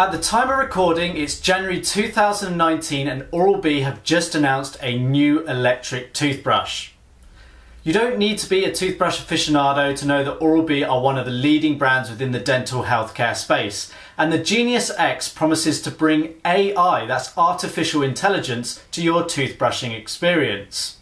At the time of recording, it's January 2019 and Oral-B have just announced a new electric toothbrush. You don't need to be a toothbrush aficionado to know that Oral-B are one of the leading brands within the dental healthcare space. And the Genius X promises to bring AI, that's artificial intelligence, to your toothbrushing experience.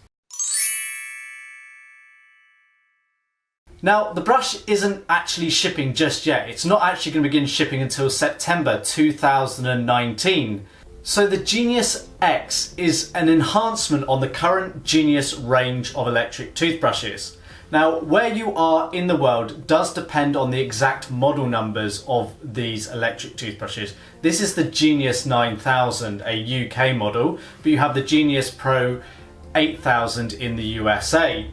Now, the brush isn't actually shipping just yet. It's not actually going to begin shipping until September 2019. So the Genius X is an enhancement on the current Genius range of electric toothbrushes. Now, where you are in the world does depend on the exact model numbers of these electric toothbrushes. This is the Genius 9000, a UK model, but you have the Genius Pro 8000 in the USA.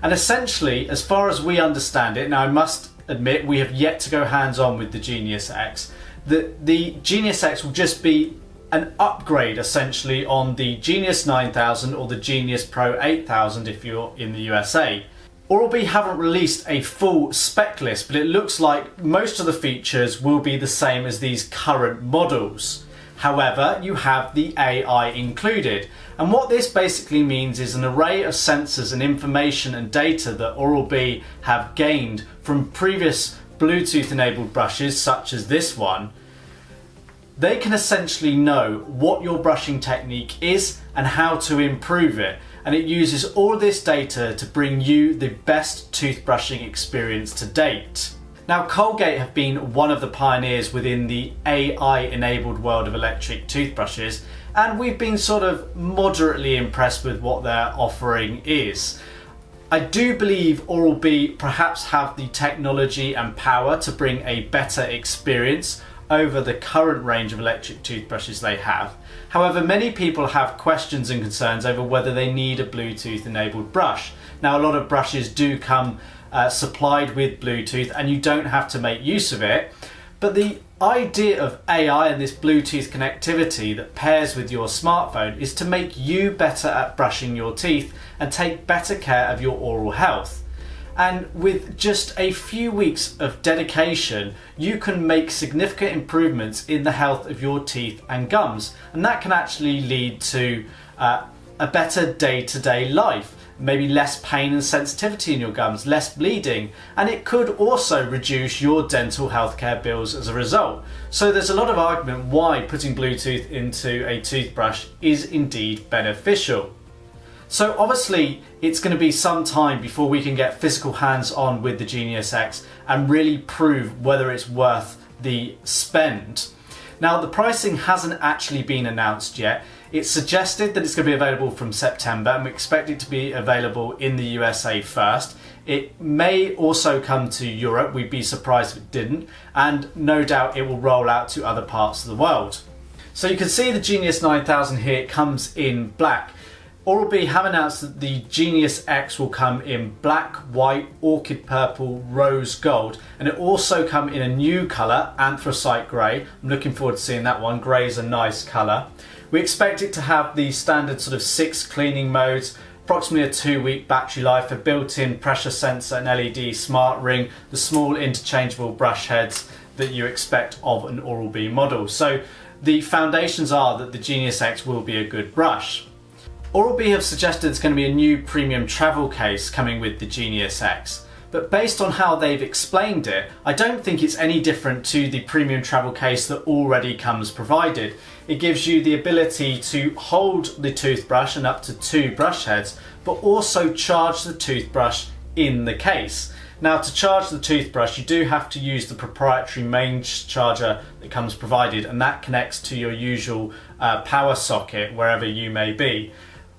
And essentially, as far as we understand it, now I must admit we have yet to go hands-on with the Genius X, the Genius X will just be an upgrade essentially on the Genius 9000 or the Genius Pro 8000 if you're in the USA. Oral-B haven't released a full spec list, but it looks like most of the features will be the same as these current models. However, you have the AI included. And what this basically means is an array of sensors and information and data that Oral-B have gained from previous Bluetooth enabled brushes such as this one. They can essentially know what your brushing technique is and how to improve it. And it uses all this data to bring you the best toothbrushing experience to date. Now, Colgate have been one of the pioneers within the AI-enabled world of electric toothbrushes, and we've been sort of moderately impressed with what their offering is. I do believe Oral-B perhaps have the technology and power to bring a better experience over the current range of electric toothbrushes they have. However, many people have questions and concerns over whether they need a Bluetooth-enabled brush. Now, a lot of brushes do come supplied with Bluetooth and you don't have to make use of it, but the idea of AI and this Bluetooth connectivity that pairs with your smartphone is to make you better at brushing your teeth and take better care of your oral health. And with just a few weeks of dedication, you can make significant improvements in the health of your teeth and gums, and that can actually lead to a better day-to-day life. Maybe less pain and sensitivity in your gums, less bleeding, and it could also reduce your dental healthcare bills as a result. So there's a lot of argument why putting Bluetooth into a toothbrush is indeed beneficial. So obviously it's going to be some time before we can get physical hands-on with the Genius X and really prove whether it's worth the spend. Now, the pricing hasn't actually been announced yet. It's suggested that it's going to be available from September, and we expect it to be available in the USA first. It may also come to Europe. We'd be surprised if it didn't, and no doubt it will roll out to other parts of the world. So you can see the Genius 9000 here. It comes in black. Oral-B have announced that the Genius X will come in black, white, orchid purple, rose gold, and it also come in a new colour, anthracite grey. I'm looking forward to seeing that one. Grey is a nice colour. We expect it to have the standard sort of 6 cleaning modes, approximately a 2-week battery life, a built-in pressure sensor and LED smart ring, the small interchangeable brush heads that you expect of an Oral-B model. So the foundations are that the Genius X will be a good brush. Oral-B have suggested there's going to be a new premium travel case coming with the Genius X, but based on how they've explained it, I don't think it's any different to the premium travel case that already comes provided. It gives you the ability to hold the toothbrush and up to 2 brush heads, but also charge the toothbrush in the case. Now, to charge the toothbrush, you do have to use the proprietary main charger that comes provided, and that connects to your usual power socket wherever you may be.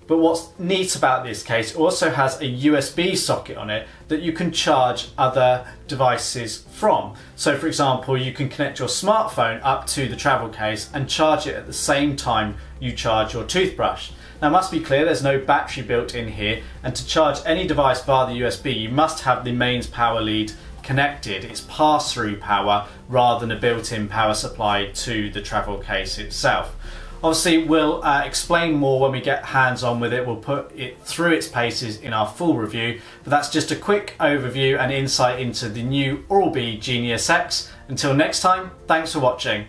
But what's neat about this case, it also has a USB socket on it that you can charge other devices from. So for example, you can connect your smartphone up to the travel case and charge it at the same time you charge your toothbrush. Now, it must be clear there's no battery built in here, and to charge any device via the USB, you must have the mains power lead connected. It's pass-through power rather than a built-in power supply to the travel case itself. Obviously, we'll explain more when we get hands-on with it. We'll put it through its paces in our full review, but that's just a quick overview and insight into the new Oral-B Genius X. Until next time, thanks for watching.